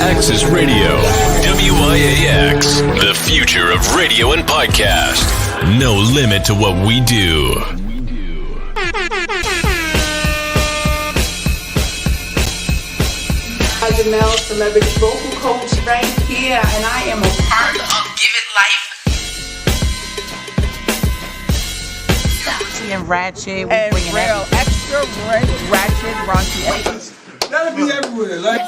Access Radio. WIAX, the future of radio and podcast. No limit to what we do. Janelle, celebrity vocal coach right here, and I am a part of Give It Life. And ratchet, we And bringing real, extra ratchet, raunchy. That'll be everywhere, like.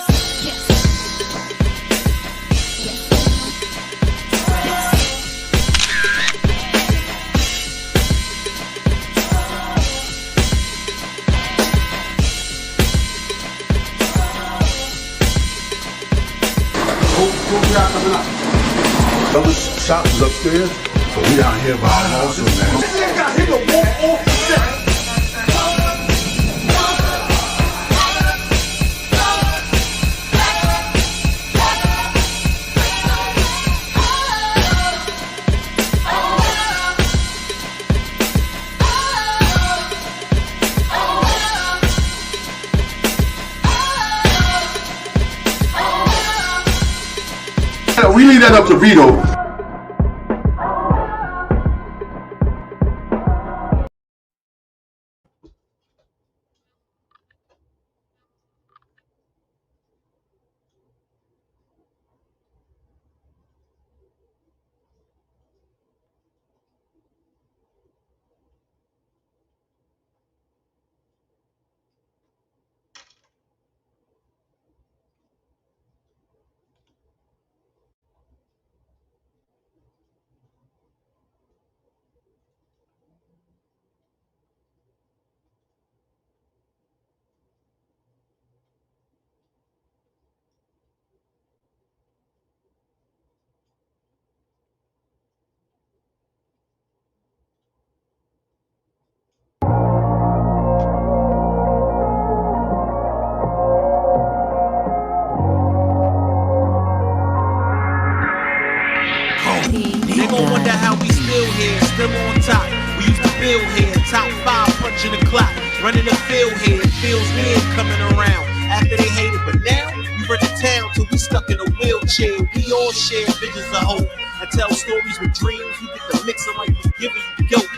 What we got coming up? Those shops is upstairs, but we out here by our also, man. We leave that up to Vito. They gon' wonder how we still here, still on top. We used to build here, top 5 punching the clock. Running the field here, it feels weird coming around. After they hated, but now we run the town till we stuck in a wheelchair. We all share visions of hope and tell stories with dreams. We get the mix of like we giving you dope.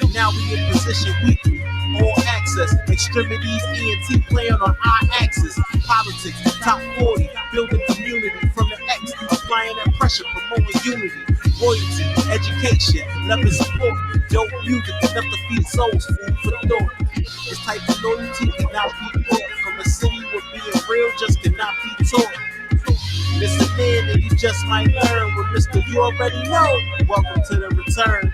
And now we in position weekly, all access, extremities, ENT playing on our axis. Politics, top 40, building community from the X, applying that pressure, promoting unity. Royalty, education, love and support. Dope music enough to feed souls, food for thought. This type of loyalty cannot be bought. From a city where being real just cannot be taught. Listen in and you just might learn. With Mr. You already know. Welcome to the return.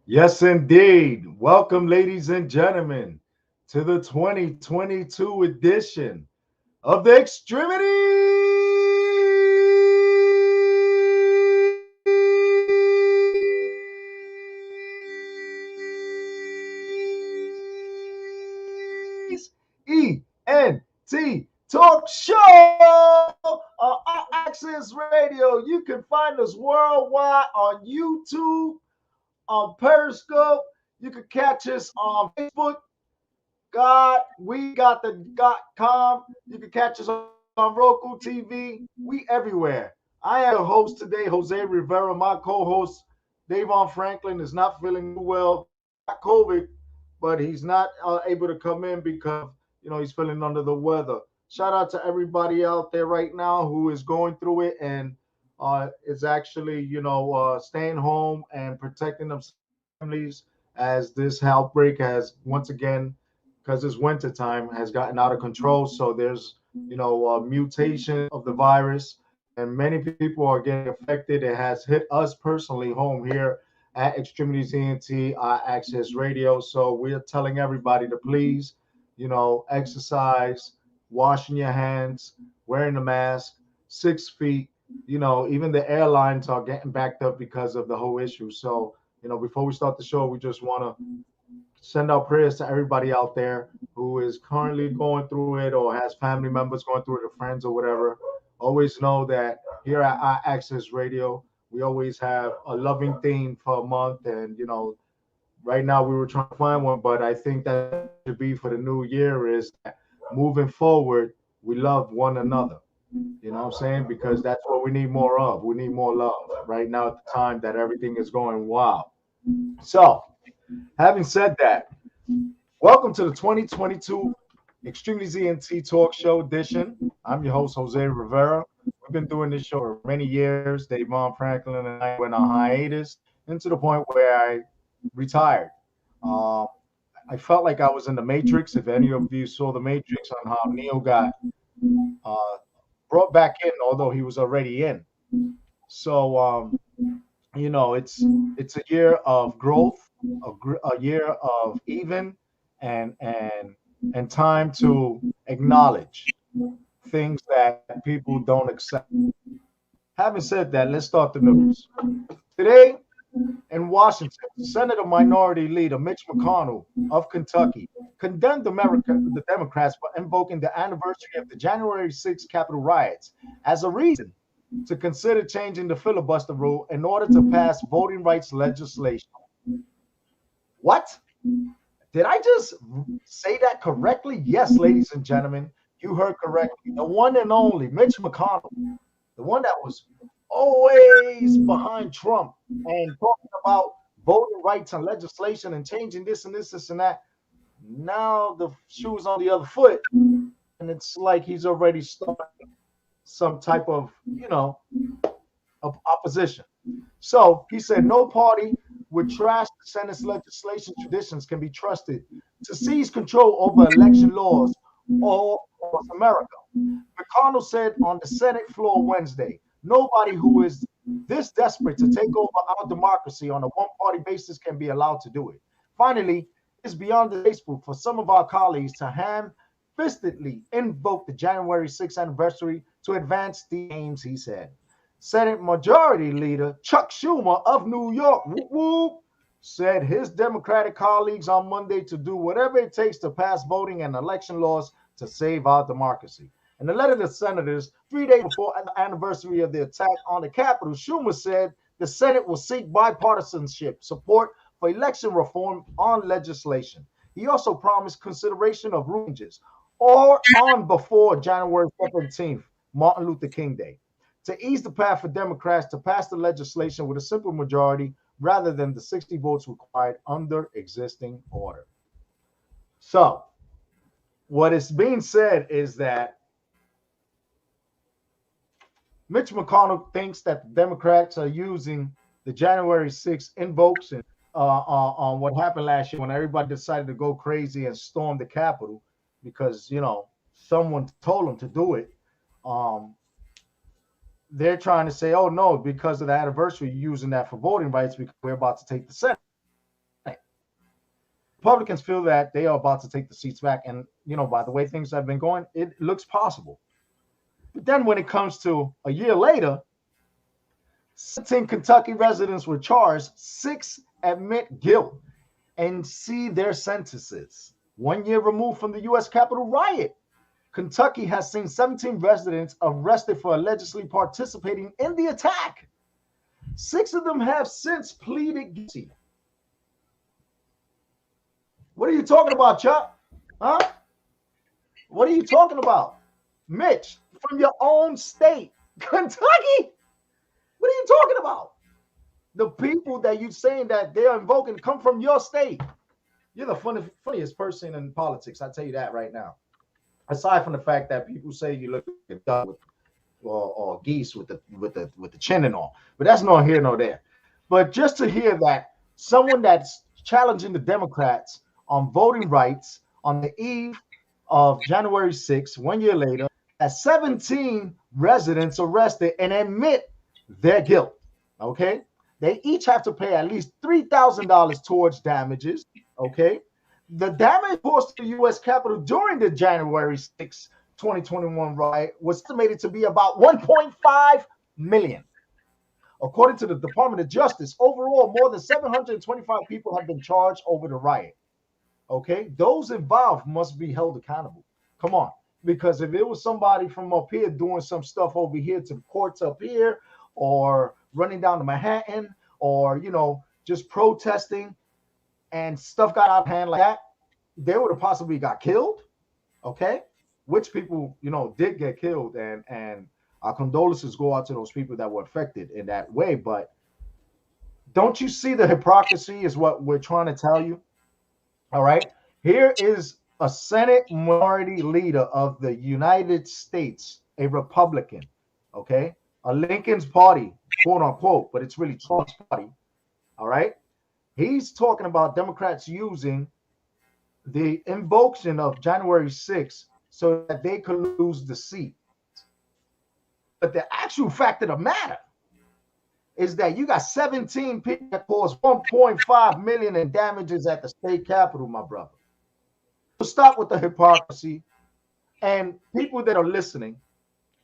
Yes, indeed. Welcome, ladies and gentlemen, to the 2022 edition of the X-Tremitiez ENT Talk Show on Access Radio. You can find us worldwide on YouTube, on Periscope. You can catch us on Facebook. We got the .com. You can catch us on Roku TV. We everywhere. I am the host today, Jose Rivera. My co-host, Davon Franklin, is not feeling well. Got COVID, but he's not able to come in because he's feeling under the weather. Shout out to everybody out there right now who is going through it and is actually staying home and protecting their families as this outbreak has once again, because it's winter time, has gotten out of control. So there's a mutation of the virus and many people are getting affected. It has hit us personally home here at X-Tremitiez ENT Access Radio. So we're telling everybody to please exercise, washing your hands, wearing a mask, 6 feet. Even the airlines are getting backed up because of the whole issue. So, before we start the show, we just want to send our prayers to everybody out there who is currently going through it or has family members going through it or friends or whatever. Always know that here at our Access Radio, we always have a loving theme for a month. And, right now we were trying to find one, but I think that should be for the new year is that moving forward, we love one another. You know what I'm saying? Because that's what we need more of. We need more love right now at the time that everything is going wild. So, having said that, welcome to the 2022 Extremely ZNT Talk Show edition. I'm your host, Jose Rivera. We've been doing this show for many years. Davon Franklin and I went on hiatus, and to the point where I retired. I felt like I was in the Matrix. If any of you saw the Matrix on how Neo got brought back in, although he was already in. So, it's a year of growth, a year of even and time to acknowledge things that people don't accept. Having said that, let's start the news. Today in Washington, Senate Minority Leader Mitch McConnell of Kentucky condemned the Democrats for invoking the anniversary of the January 6th Capitol riots as a reason to consider changing the filibuster rule in order to pass voting rights legislation. What? Did I just say that correctly? Yes, ladies and gentlemen, you heard correctly. The one and only Mitch McConnell, the one that was always behind Trump and talking about voting rights and legislation and changing this and this and that. Now the shoe's on the other foot, and it's like he's already starting some type of, of opposition. So he said no party with trash the Senate's legislation traditions can be trusted to seize control over election laws all across America. McConnell said on the Senate floor Wednesday, nobody who is this desperate to take over our democracy on a one-party basis can be allowed to do it. Finally, it's beyond distasteful for some of our colleagues to ham-fistedly invoke the January 6th anniversary to advance the aims, he said. Senate Majority Leader Chuck Schumer of New York said his Democratic colleagues on Monday to do whatever it takes to pass voting and election laws to save our democracy. In a letter to senators 3 days before the anniversary of the attack on the Capitol, Schumer said the Senate will seek bipartisanship support for election reform on legislation. He also promised consideration of changes or on before January 17th, Martin Luther King Day, to ease the path for Democrats to pass the legislation with a simple majority rather than the 60 votes required under existing order. So, what is being said is that Mitch McConnell thinks that the Democrats are using the January 6th invokes and on what happened last year when everybody decided to go crazy and storm the Capitol because, someone told them to do it. They're trying to say, oh, no, because of the anniversary, you're using that for voting rights because we're about to take the Senate. Republicans feel that they are about to take the seats back. And, by the way things have been going, it looks possible. But then when it comes to a year later, 17 Kentucky residents were charged, 6 admit guilt and see their sentences. 1 year removed from the U.S. Capitol riot, Kentucky has seen 17 residents arrested for allegedly participating in the attack. 6 of them have since pleaded guilty. What are you talking about, Chuck? Huh? What are you talking about? Mitch, from your own state, Kentucky? What are you talking about? The people that you're saying that they're invoking come from your state. You're the funniest person in politics. I tell you that right now. Aside from the fact that people say you look like duck or geese with the chin and all, but that's not here nor there. But just to hear that someone that's challenging the Democrats on voting rights on the eve of January 6th, 1 year later, has 17 residents arrested and admit their guilt. Okay, they each have to pay at least $3,000 towards damages. Okay. The damage caused to the U.S. Capitol during the January 6, 2021 riot was estimated to be about $1.5 million. According to the Department of Justice, overall, more than 725 people have been charged over the riot. Okay, those involved must be held accountable. Come on, because if it was somebody from up here doing some stuff over here to the courts up here, or running down to Manhattan, or just protesting, and stuff got out of hand like that, they would have possibly got killed. Okay, which people did get killed, and our condolences go out to those people that were affected in that way. But don't you see the hypocrisy is what we're trying to tell you? All right. Here is a Senate minority leader of the United States, a Republican, okay? A Lincoln's party, quote unquote, but it's really Trump's party. All right. He's talking about Democrats using the invocation of January 6th so that they could lose the seat. But the actual fact of the matter is that you got 17 people that caused 1.5 million in damages at the state capitol, my brother. So stop with the hypocrisy. And people that are listening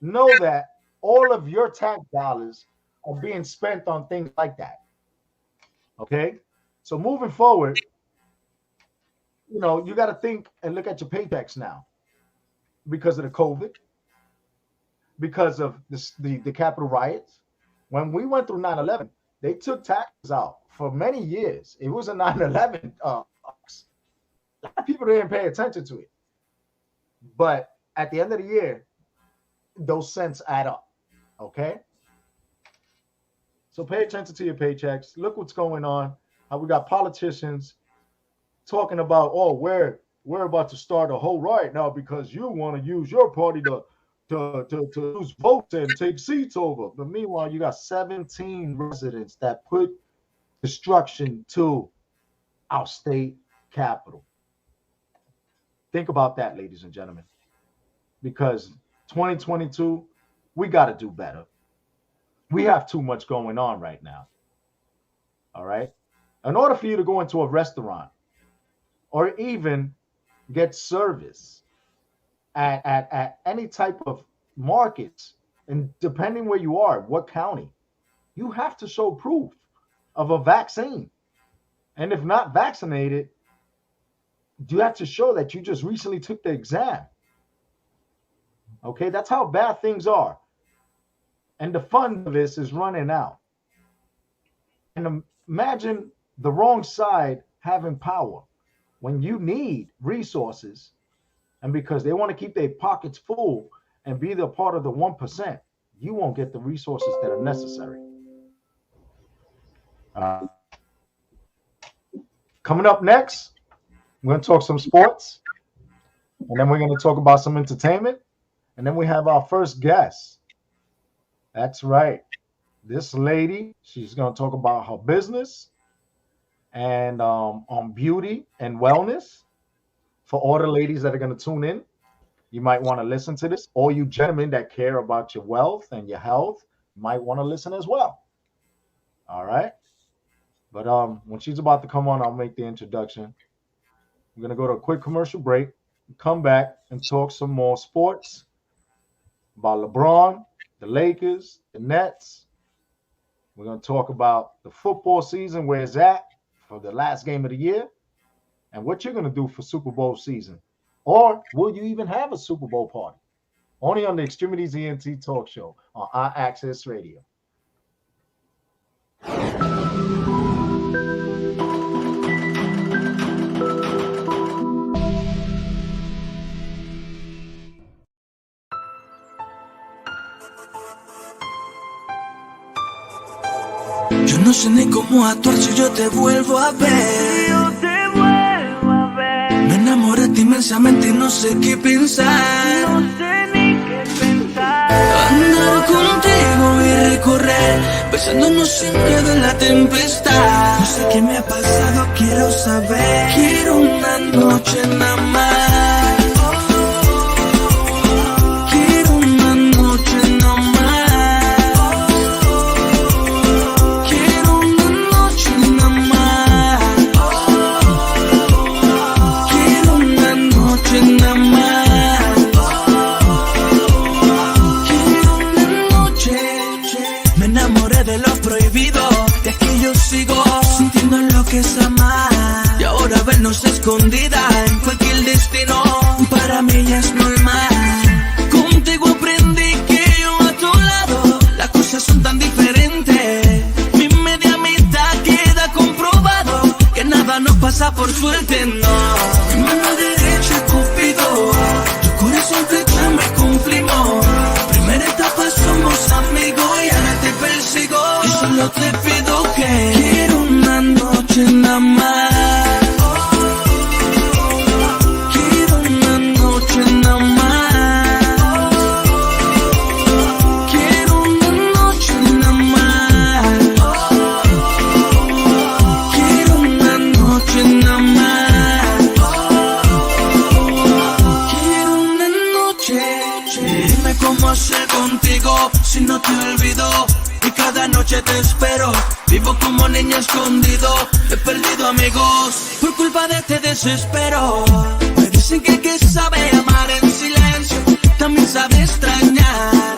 know that all of your tax dollars are being spent on things like that. Okay? So moving forward, you got to think and look at your paychecks now because of the COVID, because of the Capitol riots. When we went through 9/11, they took taxes out for many years. It was a 9/11. A lot of people didn't pay attention to it. But at the end of the year, those cents add up. Okay? So pay attention to your paychecks. Look what's going on. How we got politicians talking about, we're about to start a whole riot now because you want to use your party to lose votes and take seats over. But meanwhile, you got 17 residents that put destruction to our state capitol. Think about that, ladies and gentlemen, because 2022, we got to do better. We have too much going on right now. All right. In order for you to go into a restaurant or even get service at any type of markets, and depending where you are, what county, you have to show proof of a vaccine. And if not vaccinated, you have to show that you just recently took the exam. Okay, that's how bad things are. And the fund of this is running out. And imagine the wrong side having power when you need resources, and because they want to keep their pockets full and be the part of the 1%, you won't get the resources that are necessary. Coming up next, we're going to talk some sports, and then we're going to talk about some entertainment, and then we have our first guest. That's right. This lady, she's going to talk about her business and on beauty and wellness. For all the ladies that are going to tune in, you might want to listen to this. All you gentlemen that care about your wealth and your health might want to listen as well. All right. But when she's about to come on, I'll make the introduction. We're going to go to a quick commercial break, come back and talk some more sports about LeBron, the Lakers, the Nets. We're going to talk about the football season, where it's at for the last game of the year, and what you're going to do for Super Bowl season. Or will you even have a Super Bowl party? Only on the X-Tremitiez ENT Talk Show on iAccess Radio. Yo no sé ni cómo actuar si yo te vuelvo a ver. Me enamoré de ti inmensamente y no sé qué pensar. Andar contigo y recorrer, besándonos sin miedo en la tempestad. No sé qué me ha pasado, quiero saber. Quiero una noche nada más. Sigo sintiendo lo que es amar y ahora vernos escondidas. es normal. Contigo aprendí que yo a tu lado las cosas son tan diferentes. Mi media mitad queda comprobado que nada nos pasa por suerte, no. Mi mano derecha es Cupido, tu corazón flecha me confirmó. Primera etapa somos amigos y ahora te persigo. Y solo te pido que quiero una noche nada más. Si no te olvido y cada noche te espero. Vivo como niño escondido, he perdido amigos por culpa de este desespero. Me dicen que el que sabe amar en silencio también sabe extrañar.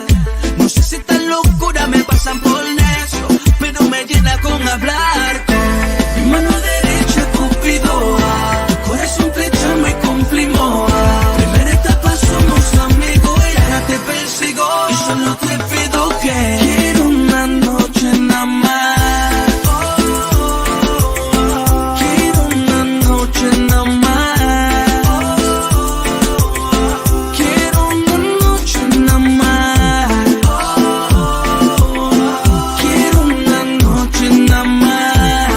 No sé si esta locura me pasan por necio, pero me llena con hablar. Mi mano derecha Cupido, tu corazón flecha me confirmó. Primera etapa somos amigos y ahora te persigo. Y solo te pido que quiero una noche nada más. Quiero una noche nada más. Quiero una noche nada más. Quiero una noche nada más.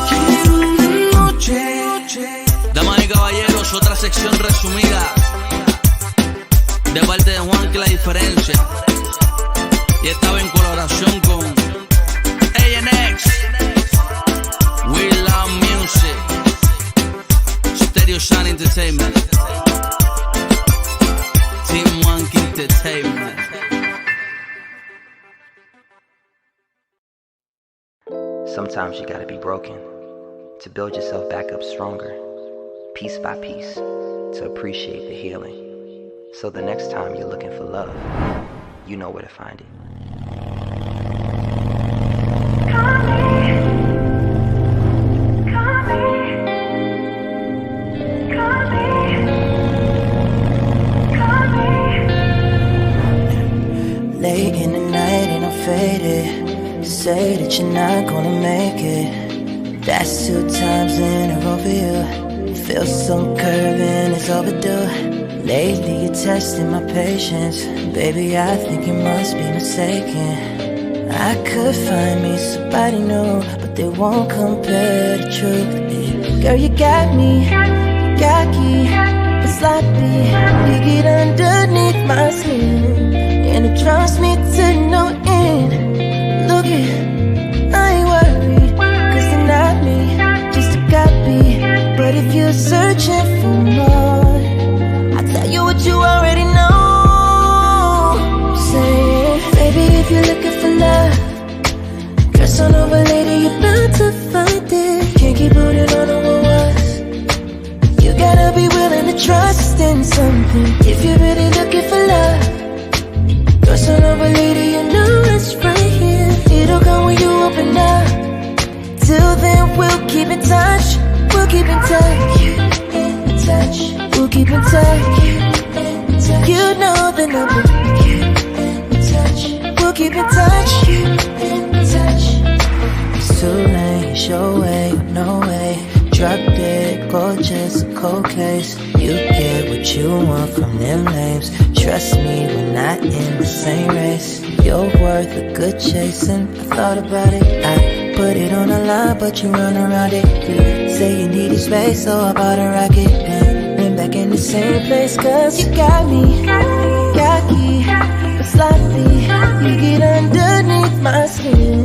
Quiero una noche. Damas y caballeros, otra sección resumida de parte de Juan, que la diferencia. Y estaba en colaboración con A&X, We Love Music, Stereo Shine Entertainment, Team One Entertainment. Sometimes you gotta be broken to build yourself back up stronger, piece by piece, to appreciate the healing. So the next time you're looking for love, you know where to find it. Late in the night and I'm faded. Say that you're not gonna make it. That's 2 times in a row for you. Feel some curving, it's overdue. Lately you're testing my patience. Baby, I think you must be mistaken. I could find me somebody new, but they won't compare the truth. Girl, you got me cocky, but sloppy. You get underneath my skin, and it drives me to no end. Look it, I ain't worried, cause they're not me, just a copy. But if you're searching for more, tell you what you already know. Say, baby, if you're looking for love, dress on over, lady, you're bound to find it. Can't keep holding on to what was. You gotta be willing to trust in something. If you're really looking for love, dress on over, lady, you know it's right here. It'll come when you open up. Till then, we'll keep in touch. We'll keep in touch. We'll keep in touch. You know the number. We'll keep in touch. It's too late, it's your way, no way. Drop dead, gorgeous, cold case. You get what you want from them names. Trust me, we're not in the same race. You're worth a good chasing. I thought about it, I put it on the line, but you run around it. You say you needed space, so I bought a rocket. Been back in the same place, cause you got me cocky, but sloppy. You get underneath my skin,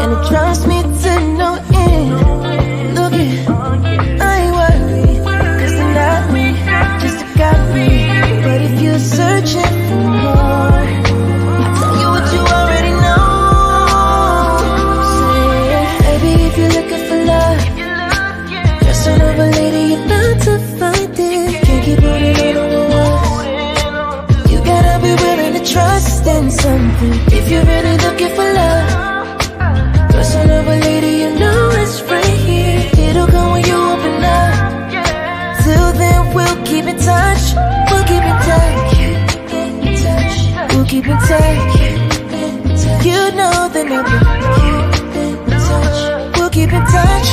and it drives me to no end. Look it, I ain't worried, cause they're not me, just a copy. But if you're searching for more, I'll tell you what you already know. Say, baby, if you're looking for love, dress on over, lady, you're bound to find it. Can't keep holding on to what. You gotta be willing to trust in something. If you're really looking for love, dress on over, keep in touch. You know the number. We'll keep in touch.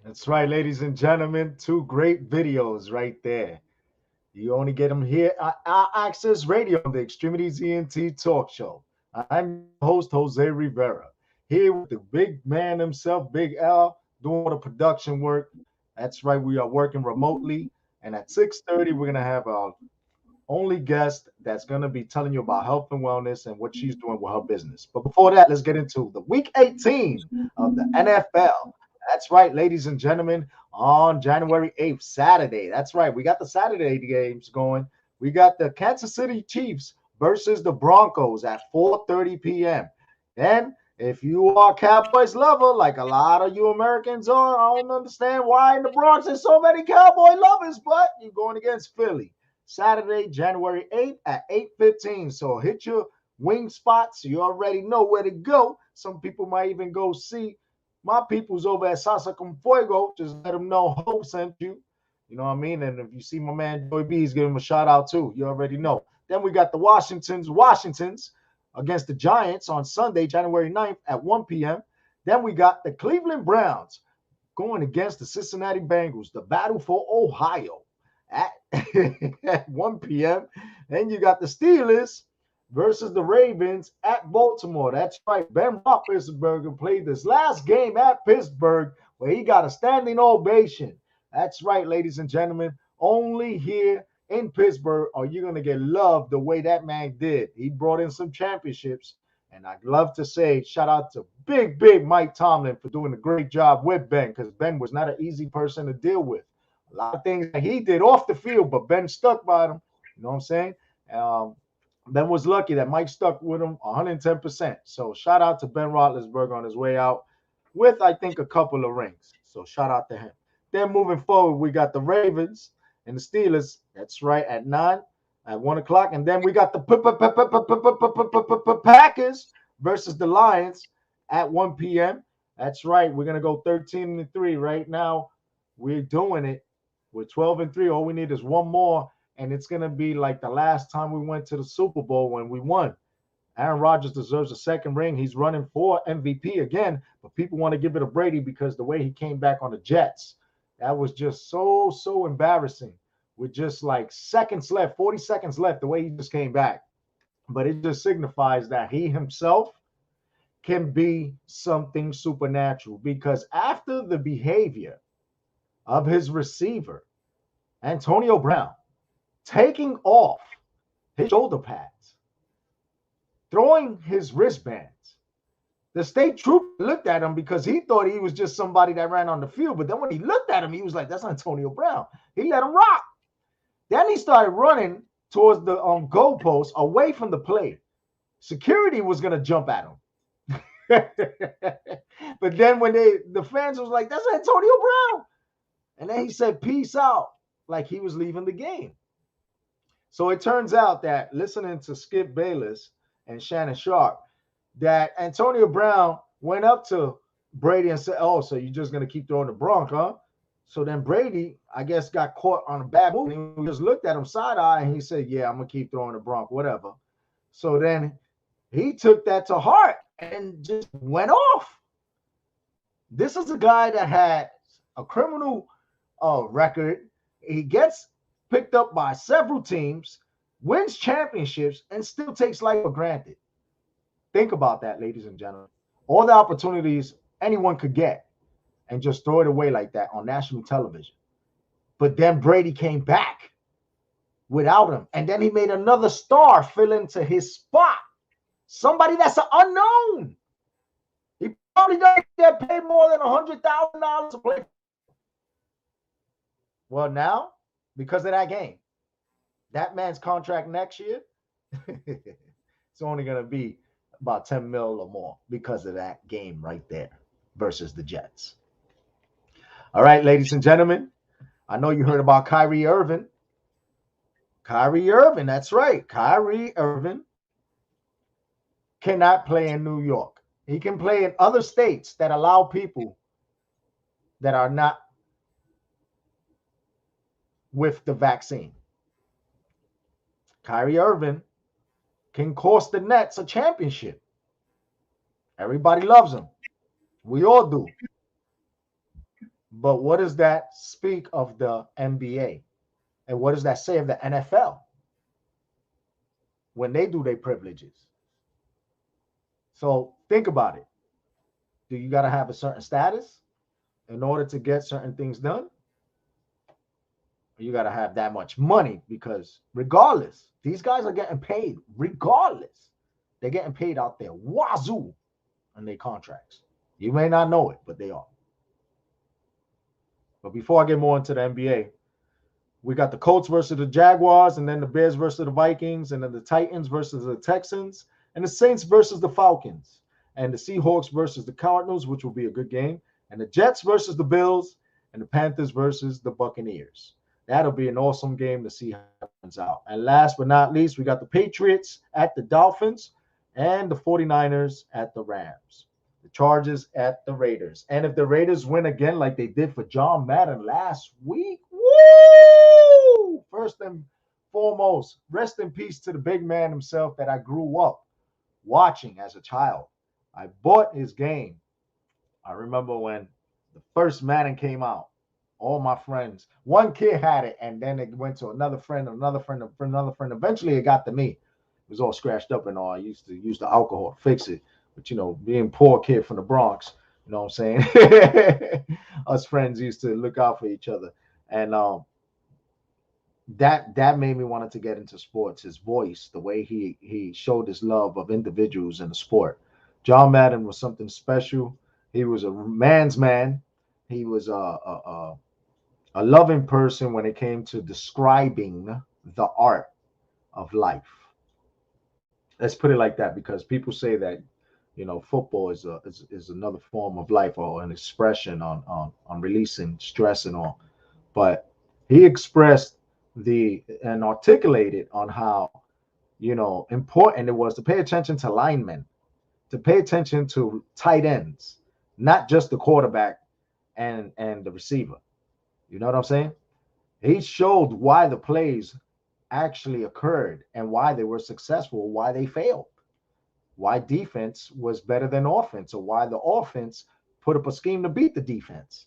That's right, ladies and gentlemen. Two great videos right there. You only get them here at Access Radio on the Extremities ENT Talk Show. I'm your host, Jose Rivera, here with the big man himself, Big L, doing all the production work. That's right, we are working remotely. And at 6:30, we're going to have our only guest that's going to be telling you about health and wellness and what she's doing with her business. But before that, let's get into the week 18 of the NFL. That's right, ladies and gentlemen, on January 8th, Saturday. That's right, we got the Saturday games going. We got the Kansas City Chiefs versus the Broncos at 4:30 p.m. And if you are a Cowboys lover, like a lot of you Americans are, I don't understand why in the Bronx there's so many Cowboy lovers, but you're going against Philly. Saturday, January 8th at 8:15. So hit your wing spots. You already know where to go. Some people might even go see my people's over at Salsa Con Fuego. Just let them know Hope sent you. You know what I mean? And if you see my man Joy B, give him a shout out too. You already know. Then we got the Washingtons against the Giants on Sunday, January 9th at 1 p.m. Then we got the Cleveland Browns going against the Cincinnati Bengals, the battle for Ohio at, at 1 p.m. Then you got the Steelers versus the Ravens at Baltimore. That's right. Ben Roethlisberger played this last game at Pittsburgh where he got a standing ovation. That's right, ladies and gentlemen. Only here in Pittsburgh are you going to get loved the way that man did. He brought in some championships. And I'd love to say shout out to big Mike Tomlin for doing a great job with Ben, because Ben was not an easy person to deal with. A lot of things that he did off the field, but Ben stuck by him. You know what I'm saying? Ben was lucky that Mike stuck with him 110%. So shout out to Ben Roethlisberger on his way out with, I think, a couple of rings. So shout out to him. Then moving forward, we got the Ravens and the Steelers. That's right, at 9, at 1 o'clock. And then we got the Packers versus the Lions at 1 p.m. That's right. We're going to go 13-3 right now. We're doing it. We're 12-3. All we need is one more, and it's going to be like the last time we went to the Super Bowl when we won. Aaron Rodgers deserves a second ring. He's running for MVP again, but people want to give it to Brady because the way he came back on the Jets, that was just so embarrassing. With just like seconds left, 40 seconds left, the way he just came back. But it just signifies that he himself can be something supernatural, because after the behavior of his receiver, Antonio Brown, taking off his shoulder pads, throwing his wristbands, the state trooper looked at him because he thought he was just somebody that ran on the field. But then when he looked at him, he was like, that's Antonio Brown. He let him rock. Then he started running towards the goalpost away from the play. Security was going to jump at him. But then when the fans was like, that's Antonio Brown. And then he said, peace out, like he was leaving the game. So it turns out that, listening to Skip Bayless and Shannon Sharp, that Antonio Brown went up to Brady and said, oh, so you're just going to keep throwing the Bronc, huh? So then Brady, I guess, got caught on a bad move. And he just looked at him side-eye and he said, yeah, I'm going to keep throwing the Bronc, whatever. So then he took that to heart and just went off. This is a guy that had a criminal record. He gets picked up by several teams, wins championships, and still takes life for granted. Think about that, ladies and gentlemen. All the opportunities anyone could get, and just throw it away like that on national television. But then Brady came back without him. And then he made another star fill into his spot. Somebody that's an unknown. He probably doesn't get paid more than $100,000 to play. Well, now, because of that game, that man's contract next year It's only going to be about 10 mil or more because of that game right there versus the Jets. All right, ladies and gentlemen, I know you heard about Kyrie Irving. Kyrie Irving, that's right. Kyrie Irving cannot play in New York. He can play in other states that allow people that are not with the vaccine. Kyrie Irving can cost the Nets a championship. Everybody loves him. We all do. But what does that speak of the NBA? And what does that say of the NFL when they do their privileges? So think about it. Do you got to have a certain status in order to get certain things done? You got to have that much money, because regardless, these guys are getting paid regardless. They're getting paid out there wazoo on their contracts. You may not know it, but they are. But before I get more into the NBA, we got the Colts versus the Jaguars, and then the Bears versus the Vikings, and then the Titans versus the Texans, and the Saints versus the Falcons, and the Seahawks versus the Cardinals, which will be a good game, and the Jets versus the Bills, and the Panthers versus the Buccaneers. That'll be an awesome game to see how it turns out. And last but not least, we got the Patriots at the Dolphins and the 49ers at the Rams. The Chargers at the Raiders. And if the Raiders win again like they did for John Madden last week, woo! First and foremost, rest in peace to the big man himself that I grew up watching as a child. I bought his game. I remember when the first Madden came out. All my friends, one kid had it, and then it went to another friend, another friend, another friend. Eventually, it got to me. It was all scratched up and all. I used to use the alcohol to fix it. But, you know, being poor kid from the Bronx, you know what I'm saying? Us friends used to look out for each other. And that made me want to get into sports. His voice, the way he showed his love of individuals in the sport. John Madden was something special. He was a man's man. He was a loving person when it came to describing the art of life. Let's put it like that, because people say that, you know, football is another form of life, or an expression on releasing stress and all. But he expressed and articulated on how, you know, important it was to pay attention to linemen, to pay attention to tight ends, not just the quarterback and the receiver. You know what I'm saying? He showed why the plays actually occurred and why they were successful, why they failed, why defense was better than offense, or why the offense put up a scheme to beat the defense.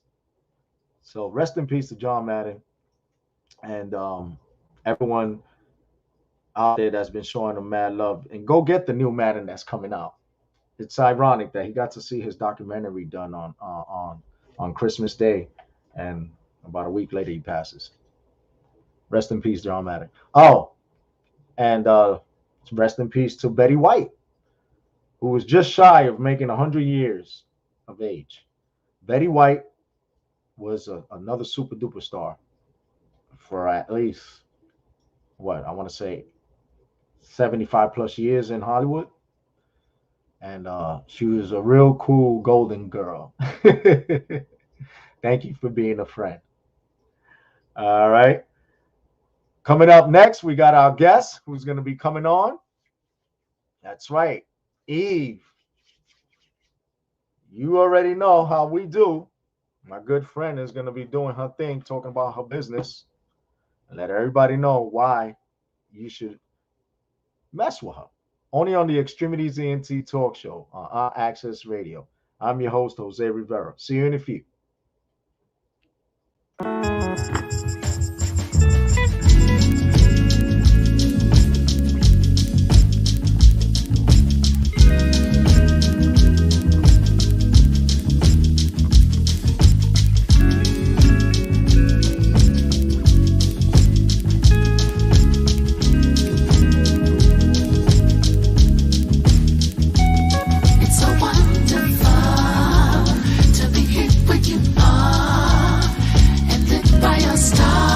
So rest in peace to John Madden, and everyone out there that's been showing him mad love. And go get the new Madden that's coming out. It's ironic that he got to see his documentary done on Christmas Day, and about a week later he passes. Rest in peace, John Madden. Oh, and rest in peace to Betty White, who was just shy of making 100 years of age. Betty White was another super duper star for at least, I want to say 75 plus years in Hollywood. And she was a real cool golden girl. Thank you for being a friend. All right. Coming up next, we got our guest who's going to be coming on. That's right. Eve. You already know how we do. My good friend is going to be doing her thing, talking about her business, and let everybody know why you should mess with her. Only on the X-Tremitiez ENT talk show on our Access Radio. I'm your host, Jose Rivera. See you in a few. By your star.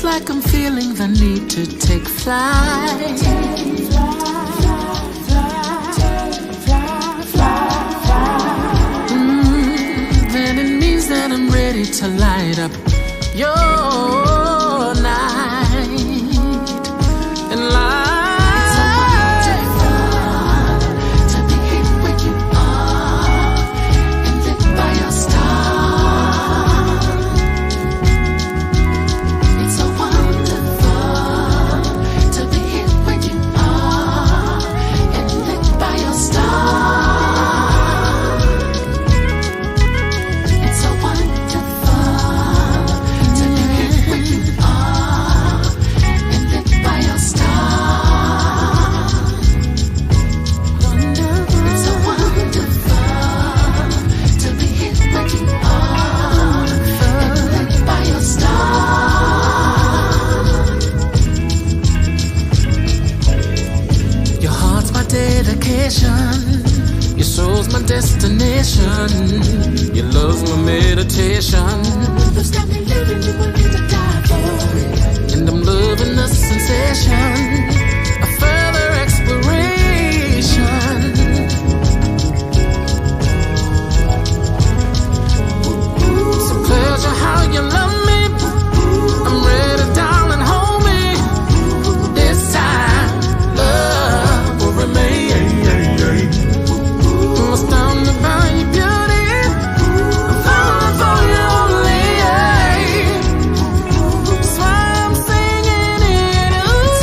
like I'm feeling the need to take flight. Then it means that I'm ready to light up your night and light. To be here where you are and lit by your star. It's so wonderful to be here where you are and lit by your star. It's so wonderful to be here where you are and lit by your star. It's so wonderful to be here where you are and lit by your star. Your heart's my dedication. Your soul's my destination. Your love's my meditation. Love's got me living, you want me to die for it. And I'm loving the sensation of further exploration. It's a pleasure how you love me. I'm ready, darling, hold me. This time, love will remain. I'm astounded by your beauty. I'm falling for you only. That's why I'm singing it. Ooh,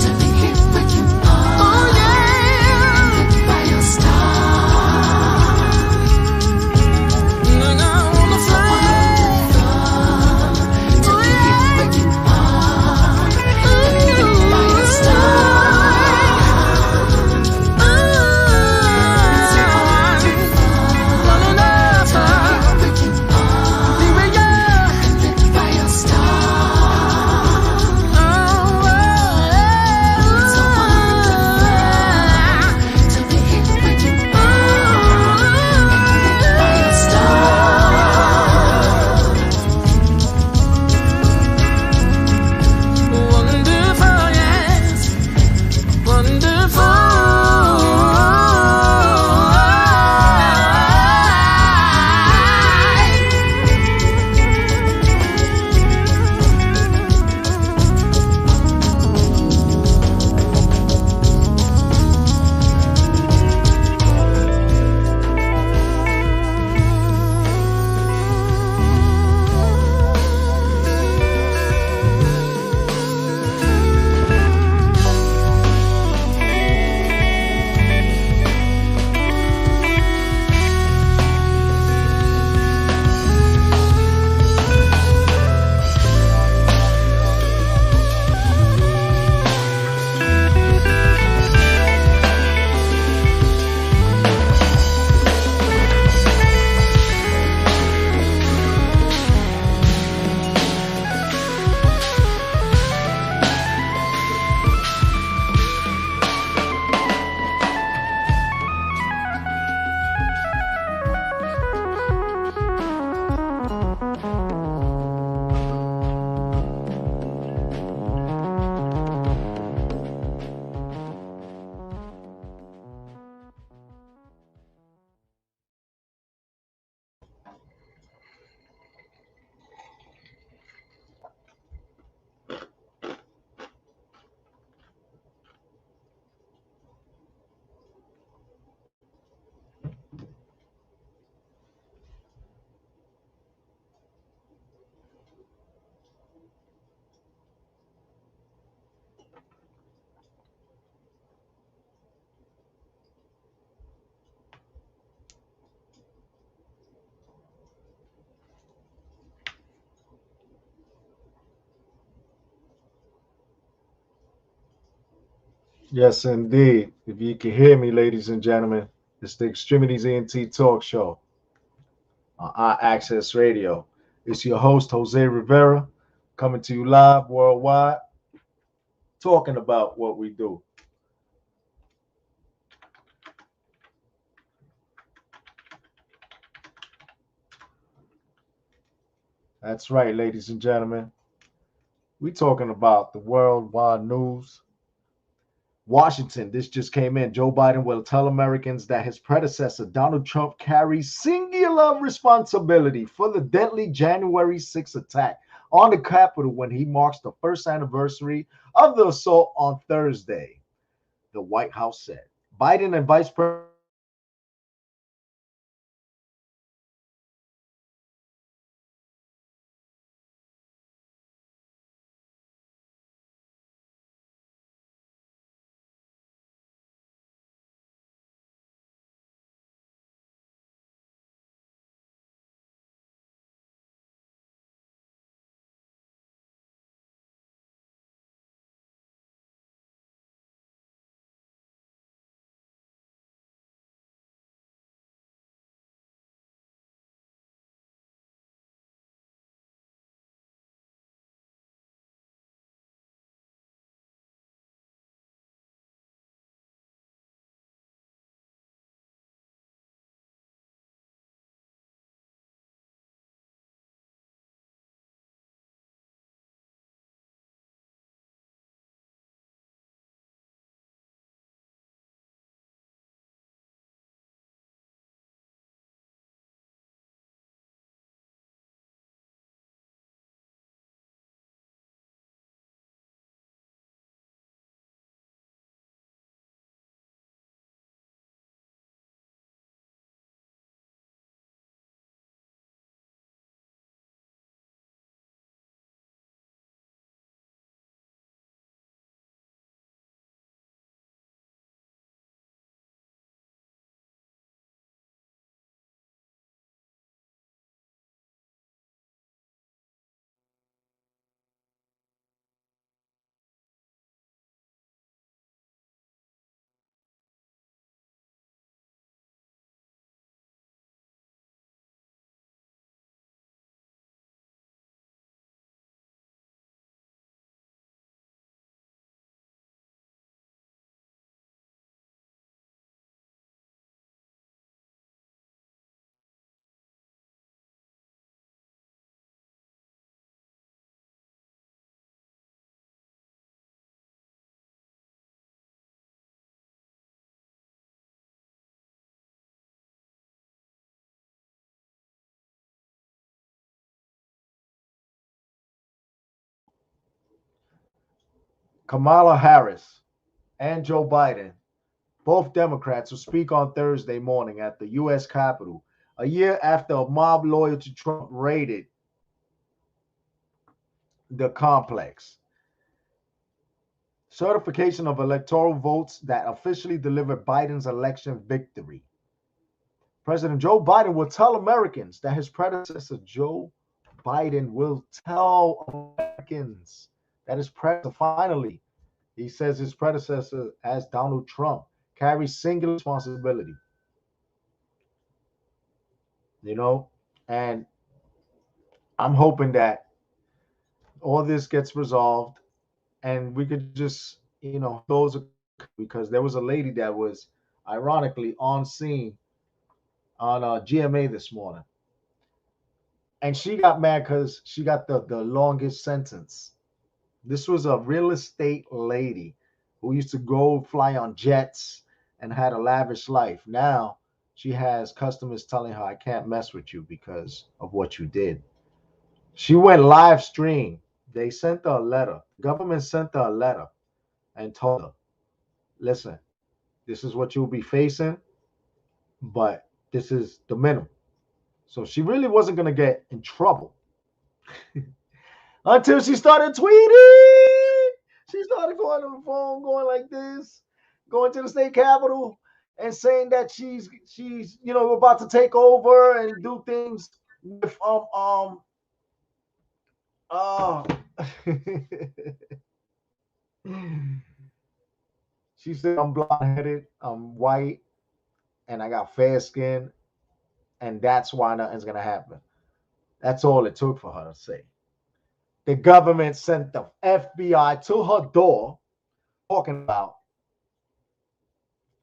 to be here where you are. Oh yeah, lit by your star. And I wanna fly. To be here where you are and lit by your star. Yes, indeed. If you can hear me, ladies and gentlemen, it's the Extremities ENT Talk Show on our Access Radio. It's your host, Jose Rivera, coming to you live worldwide, talking about what we do. That's right, ladies and gentlemen. We talking about the worldwide news. Washington, this just came in. Joe Biden will tell Americans that his predecessor, Donald Trump, carries singular responsibility for the deadly January 6th attack on the Capitol when he marks the first anniversary of the assault on Thursday, the White House said. Biden and Vice President Kamala Harris and Joe Biden, both Democrats, will speak on Thursday morning at the U.S. Capitol, a year after a mob loyal to Trump raided the complex. Certification of electoral votes that officially delivered Biden's election victory. President Joe Biden will tell Americans that his predecessor, Joe Biden, will tell Americans that his predecessor, finally, he says his predecessor, as Donald Trump, carries singular responsibility. You know, and I'm hoping that all this gets resolved and we could just, those because there was a lady that was ironically on scene on GMA this morning, and she got mad because she got the longest sentence. This was a real estate lady who used to go fly on jets and had a lavish life. Now she has customers telling her, "I can't mess with you because of what you did." She went live stream. They sent her a letter. Government sent her a letter and told her, "Listen, this is what you'll be facing, but this is the minimum." So she really wasn't going to get in trouble until she started tweeting. She started going on the phone, going like this, going to the state capitol and saying that she's about to take over and do things with uh she said I'm blonde headed, I'm white, and I got fair skin, and that's why nothing's gonna happen. That's all it took for her to say. The government sent the FBI to her door talking about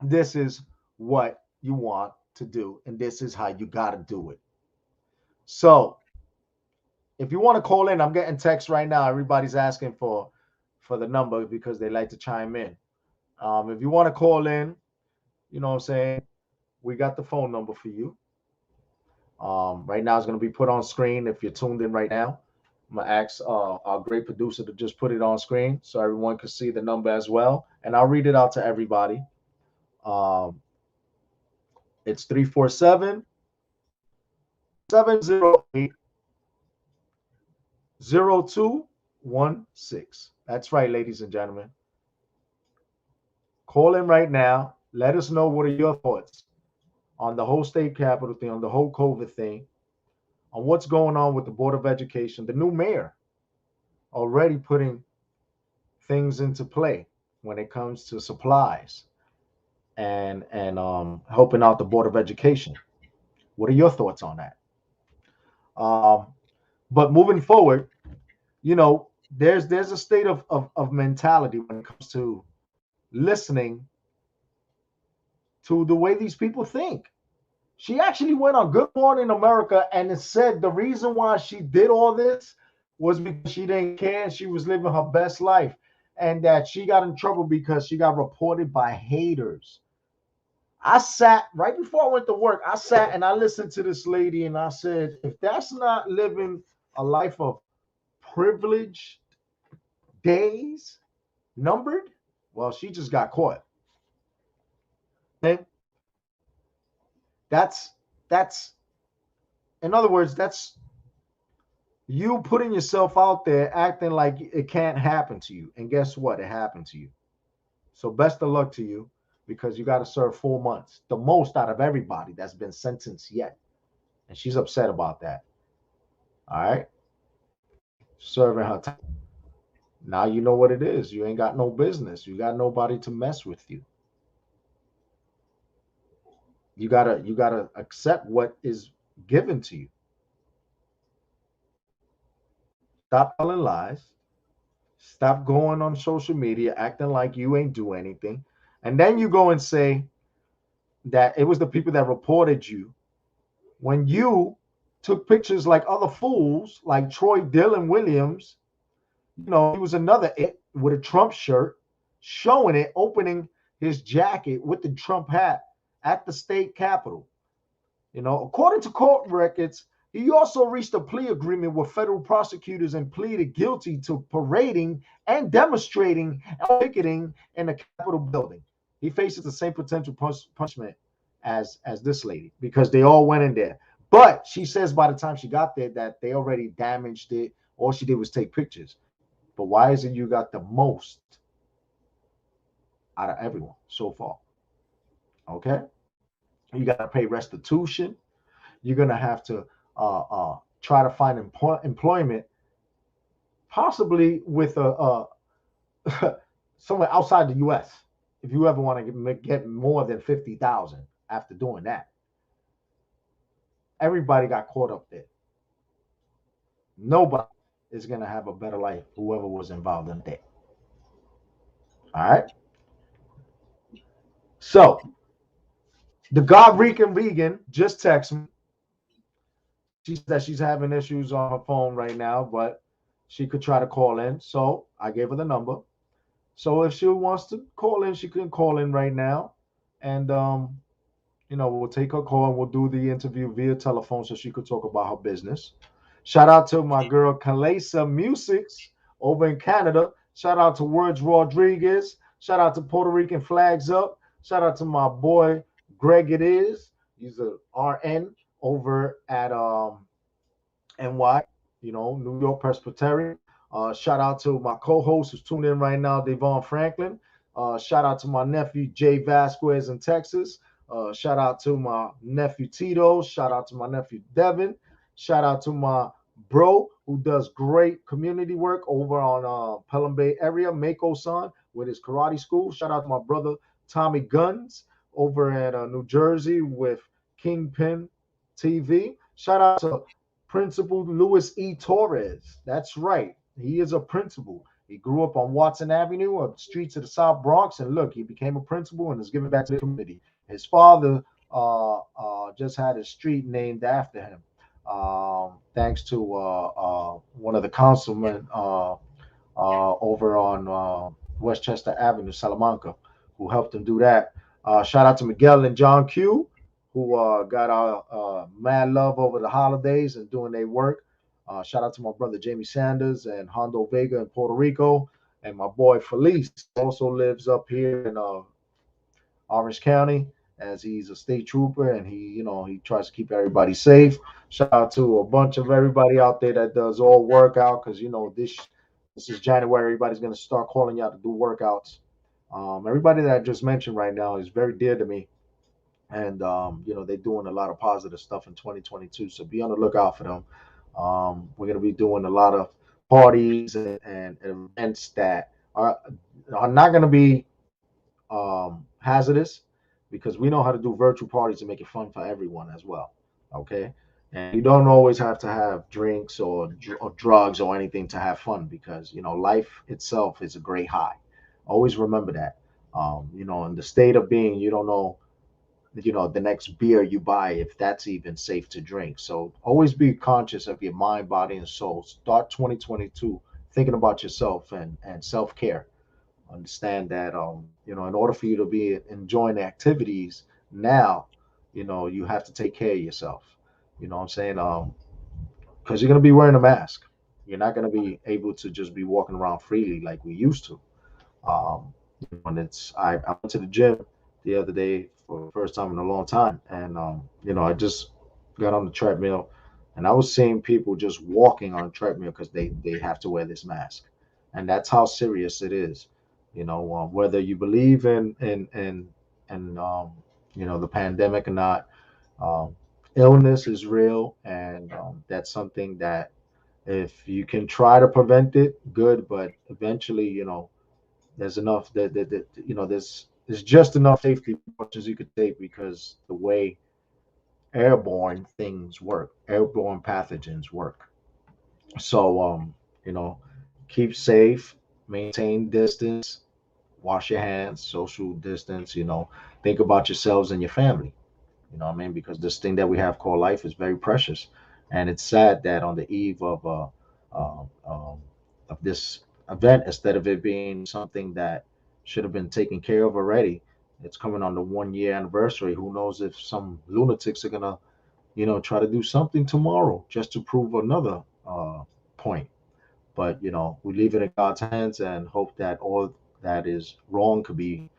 this is what you want to do, and this is how you got to do it. So if you want to call in, I'm getting text right now. Everybody's asking for the number because they like to chime in. If you want to call in, you know what I'm saying, we got the phone number for you. Right now it's going to be put on screen. If you're tuned in right now, I'm going to ask our great producer to just put it on screen so everyone can see the number as well. And I'll read it out to everybody. It's 347 708 0216. That's right, ladies and gentlemen. Call in right now. Let us know what are your thoughts on the whole state capitol thing, on the whole COVID thing, on what's going on with the Board of Education, the new mayor already putting things into play when it comes to supplies and helping out the Board of Education. What are your thoughts on that? But moving forward, you know, there's a state of mentality when it comes to listening to the way these people think. She actually went on Good Morning America and it said the reason why she did all this was because she didn't care and she was living her best life, and that she got in trouble because she got reported by haters. I sat right before I went to work. I sat and I listened to this lady and I said, if that's not living a life of privilege, days numbered, well, she just got caught. Okay? That's in other words, that's you putting yourself out there acting like it can't happen to you. And guess what? It happened to you. So best of luck to you, because you got to serve 4 months, the most out of everybody that's been sentenced yet. And she's upset about that. All right. Serving her time. Now you know what it is. You ain't got no business. You got nobody to mess with you. You gotta accept what is given to you. Stop telling lies. Stop going on social media acting like you ain't do anything. And then you go and say that it was the people that reported you when you took pictures like other fools, like Troy Dillon Williams. You know, he was another it with a Trump shirt, showing it, opening his jacket with the Trump hat at the state capitol. You know, according to court records, he also reached a plea agreement with federal prosecutors and pleaded guilty to parading and demonstrating and picketing in the Capitol building. He faces the same potential punishment as this lady because they all went in there. But she says by the time she got there that they already damaged it. All she did was take pictures. But why is it you got the most out of everyone so far? Okay? You got to pay restitution. You're going to have to try to find employment, possibly with somewhere outside the U.S. if you ever want to get more than 50,000 after doing that. Everybody got caught up there. Nobody is going to have a better life, whoever was involved in that. All right? So, the Gothirican vegan just texted me. She said that she's having issues on her phone right now, but she could try to call in. So I gave her the number. So if she wants to call in, she can call in right now. And, you know, we'll take her call and we'll do the interview via telephone so she could talk about her business. Shout out to my girl, Kalesa Musics over in Canada. Shout out to Words Rodriguez. Shout out to Puerto Rican Flags Up. Shout out to my boy, Greg It Is. He's a RN over at NY, you know, New York Presbyterian. Shout out to my co-host who's tuned in right now, DAVON Franklin. Shout out to my nephew, Jay Vasquez in Texas. Shout out to my nephew, Tito. Shout out to my nephew, Devin. Shout out to my bro who does great community work over on Pelham Bay area, Mako-san, with his karate school. Shout out to my brother, Tommy Guns, over at New Jersey with Kingpin TV. Shout out to Principal Luis E. Torres. That's right. He is a principal. He grew up on Watson Avenue, on the streets of the South Bronx, and look, he became a principal and is giving back to the community. His father just had a street named after him. thanks to one of the councilmen over on Westchester Avenue, Salamanca, who helped him do that. Shout out to Miguel and John Q, who got our mad love over the holidays and doing their work. Shout out to my brother Jamie Sanders and Hondo Vega in Puerto Rico, and my boy Felice also lives up here in Orange County, as he's a state trooper and he tries to keep everybody safe. Shout out to a bunch of everybody out there that does all workout, because this is January. Everybody's gonna start calling you out to do workouts. Everybody that I just mentioned right now is very dear to me, and they're doing a lot of positive stuff in 2022. So be on the lookout for them. We're gonna be doing a lot of parties and events that are not gonna be hazardous, because we know how to do virtual parties and make it fun for everyone as well. Okay. And you don't always have to have drinks or drugs or anything to have fun, because life itself is a great high. Always remember that. In the state of being, you don't know the next beer you buy, if that's even safe to drink. So always be conscious of your mind, body, and soul. Start 2022 thinking about yourself and self-care. Understand that in order for you to be enjoying the activities now, you have to take care of yourself. You know what I'm saying? Because you're gonna be wearing a mask. You're not gonna be able to just be walking around freely like we used to. And I went to the gym the other day for the first time in a long time, and I just got on the treadmill, and I was seeing people just walking on a treadmill because they have to wear this mask, and that's how serious it is. Whether you believe in the pandemic or not, illness is real, and that's something that if you can try to prevent it, good. But eventually, there's enough there's just enough safety precautions you could take, because the way airborne things work, airborne pathogens work. So keep safe, maintain distance, wash your hands, social distance, think about yourselves and your family. You know what I mean? Because this thing that we have called life is very precious, and it's sad that on the eve of this event, instead of it being something that should have been taken care of already, it's coming on the 1 year anniversary. Who knows if some lunatics are gonna, try to do something tomorrow just to prove another point. But we leave it in God's hands and hope that all that is wrong could be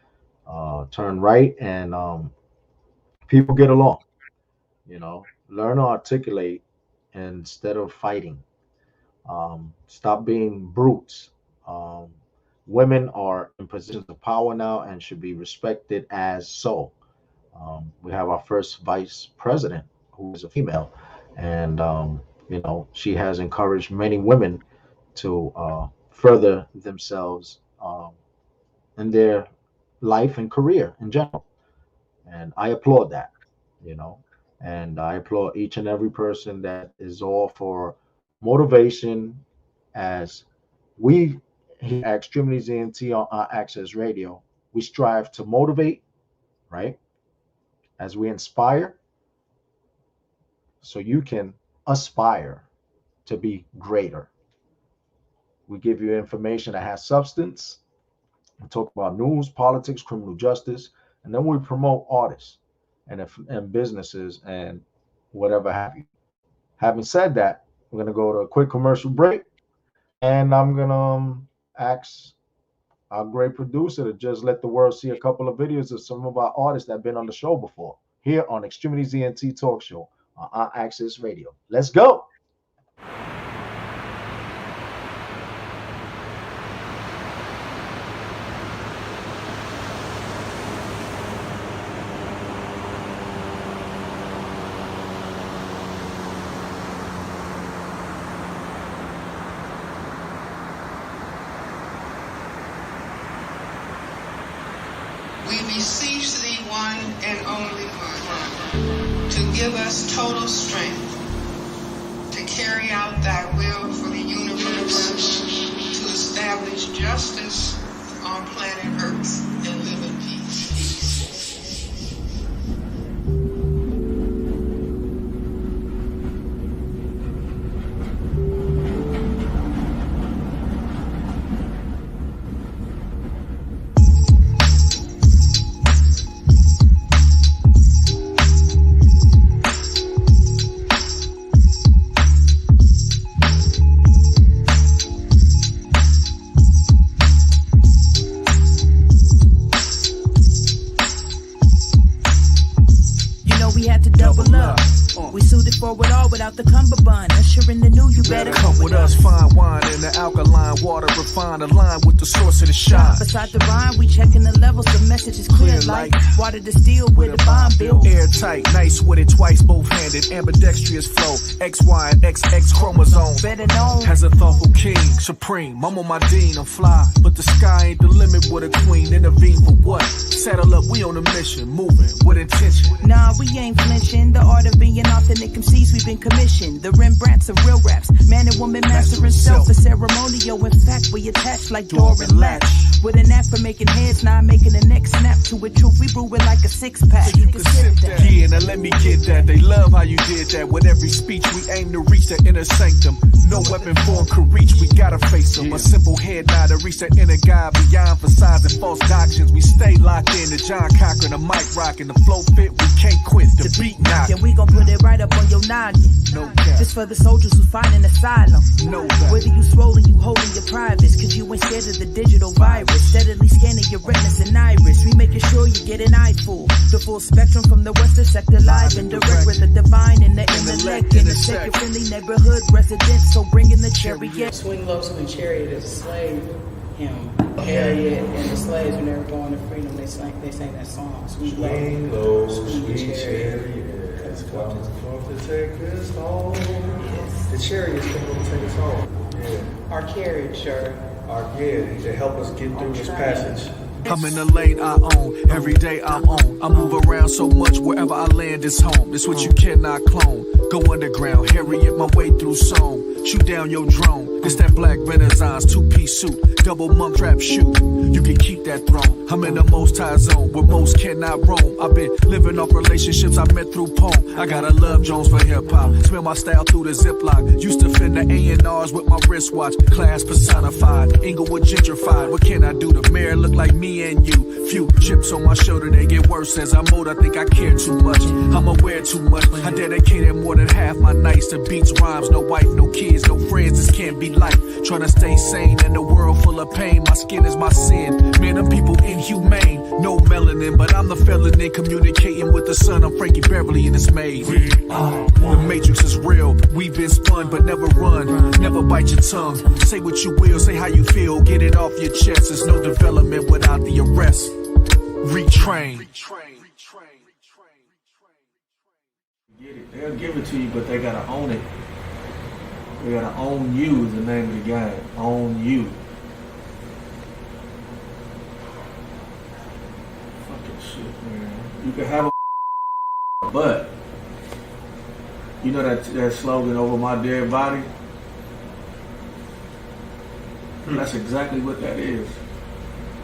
turned right, and people get along. Learn to articulate instead of fighting. Stop being brutes. Women are in positions of power now and should be respected as so. We have our first vice president, who is a female, and she has encouraged many women to further themselves in their life and career in general. And I applaud that, and I applaud each and every person that is all for motivation, as we here at X-Tremitiez ENT on our Access Radio, we strive to motivate, right? As we inspire, so you can aspire to be greater. We give you information that has substance. We talk about news, politics, criminal justice, and then we promote artists and businesses and whatever have you. Having said that, we're going to go to a quick commercial break, and I'm going to ask our great producer to just let the world see a couple of videos of some of our artists that have been on the show before, here on X-Tremitiez ENT Talk Show on our Access Radio. Let's go. We beseech thee, one and only one, to give us total strength to carry out thy will for the universe, to establish justice on planet Earth and live in peace. better come with us. Fine wine and the alkaline water refined, align with the source of the shine. Beside the rhyme, we checking the levels, the message is clear like water distilled with a bomb built. Airtight, nice with it, twice both-handed, ambidextrous flow. X, Y, and XX chromosome. Better known as a thoughtful king, supreme. I'm on my dean, I'm fly, but the sky ain't the limit with a queen. Intervene for what? Saddle up, we on a mission, moving with intention. Nah, we ain't flinching. The art of being authentic MCs, we've been commissioned. The Rembrandts of real raps, man and woman mastering self. A ceremonial, in fact, we attached like door and latch. With an app for making heads, now I'm making the next snap to a truth. We brew it like a six-pack. So you can sip that. Yeah, now let me get that. They love how you did that. With every speech, we aim to reach the inner sanctum. No weapon form could reach, we gotta face them. A simple head nod to reach the inner God beyond facades and false doctrines. We stay locked in. The John Cochran, the mic rockin', the flow fit, we can't quit. The beat knock. And we gon' put it right up on your noggin. No cap. This for the soldiers who find an asylum. No cap. Whether you swollen, you holding your privates, cause you ain't scared of the digital virus. Steadily scanning your retinas and iris. We making sure you get an eyeful. The full spectrum from the western sector, live and direct with the divine and the intellect. In the second friendly neighborhood residents, so bringing the chariot. Swing low, swing chariot is a slave hymn. Harriet and the slaves, when they were going to freedom, they sang that song. Swing low, swing chariot has come to take us home. Yes. The chariot is coming to take us home. Yeah. Our carriage, sir. To help us get through this passage. I'm in the lane I own, every day I'm on. I move around so much, wherever I land is home. This what you cannot clone. Go underground, Harriet my way through song. Shoot down your drone, it's that black renaissance, two-piece suit, double monk trap shoot. You can keep that throne, I'm in the most high zone, where most cannot roam. I've been living off relationships I met through poem. I gotta love Jones for hip-hop, smell my style through the Ziploc. Used to fin the A&Rs with my wristwatch, class personified, Inglewood gentrified. What can I do? The mayor look like me and you. Few chips on my shoulder, they get worse as I'm old. I think I care too much, I'm aware too much. I dedicated more than half my nights to beats, rhymes, no wife, no kids, no friends. This can't be life. Trying to stay sane in a world full of pain. My skin is my sin. Man, them people inhumane. No melanin, but I'm the felon in communicating with the sun. I'm Frankie Beverly and it's made. The Matrix is real. We've been spun, but never run. Never bite your tongue. Say what you will, say how you feel. Get it off your chest. There's no development without the arrest. Retrain. They'll give it to you, but they gotta own it. They gotta own you is the name of the game. Own you. Fucking shit, man. You can have a but you know that slogan, over my dead body? That's exactly what that is.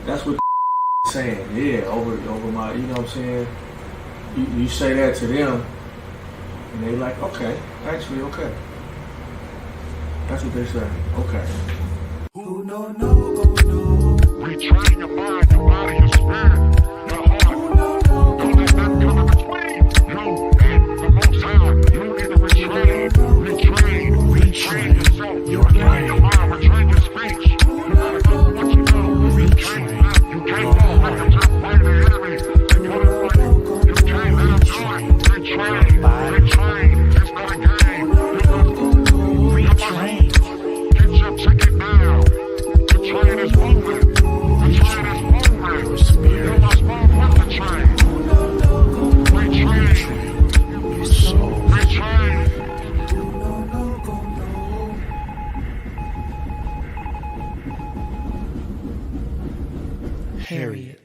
That's what saying. Yeah, over my, you know what I'm saying? You say that to them and they like, okay, actually, okay. That's what they say. Okay. Who no go no. Retrain your mind, your body, your spirit, your heart. Who no go. Don't let that come in between. You and the Most High. You need to retrain yourself. Retrain your mind, retrain your speech. You gotta go what you know. Retrain that. You can't go back and just play the enemy. You can't let them do it. Retrain. It's not a game. Retrain. Get your ticket now. The train is moving. The train is moving. You must move with the train. Retrain. Retrain. Harriet.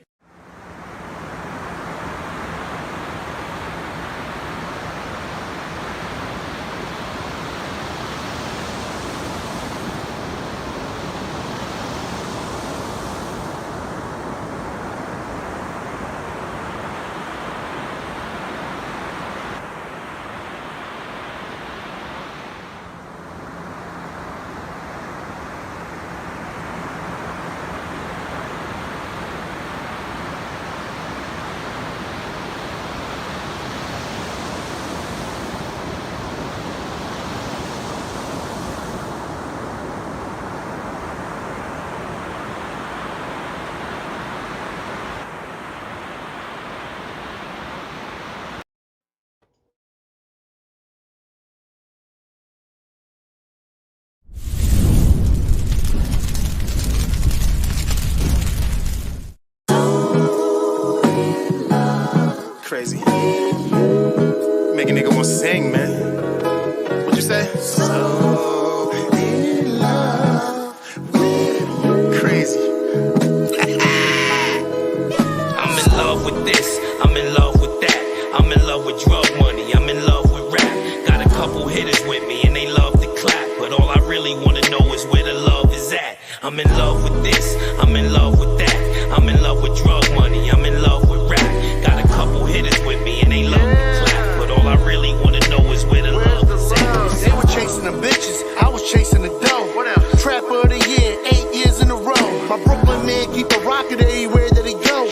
crazy. Make a nigga wanna sing, man. What you say? So in love with you. Crazy. I'm in love with this, I'm in love with that. I'm in love with drug money, I'm in love with rap. Got a couple hitters with me and they love to clap. But all I really wanna know is where the love is at. I'm in love with this, I'm in love with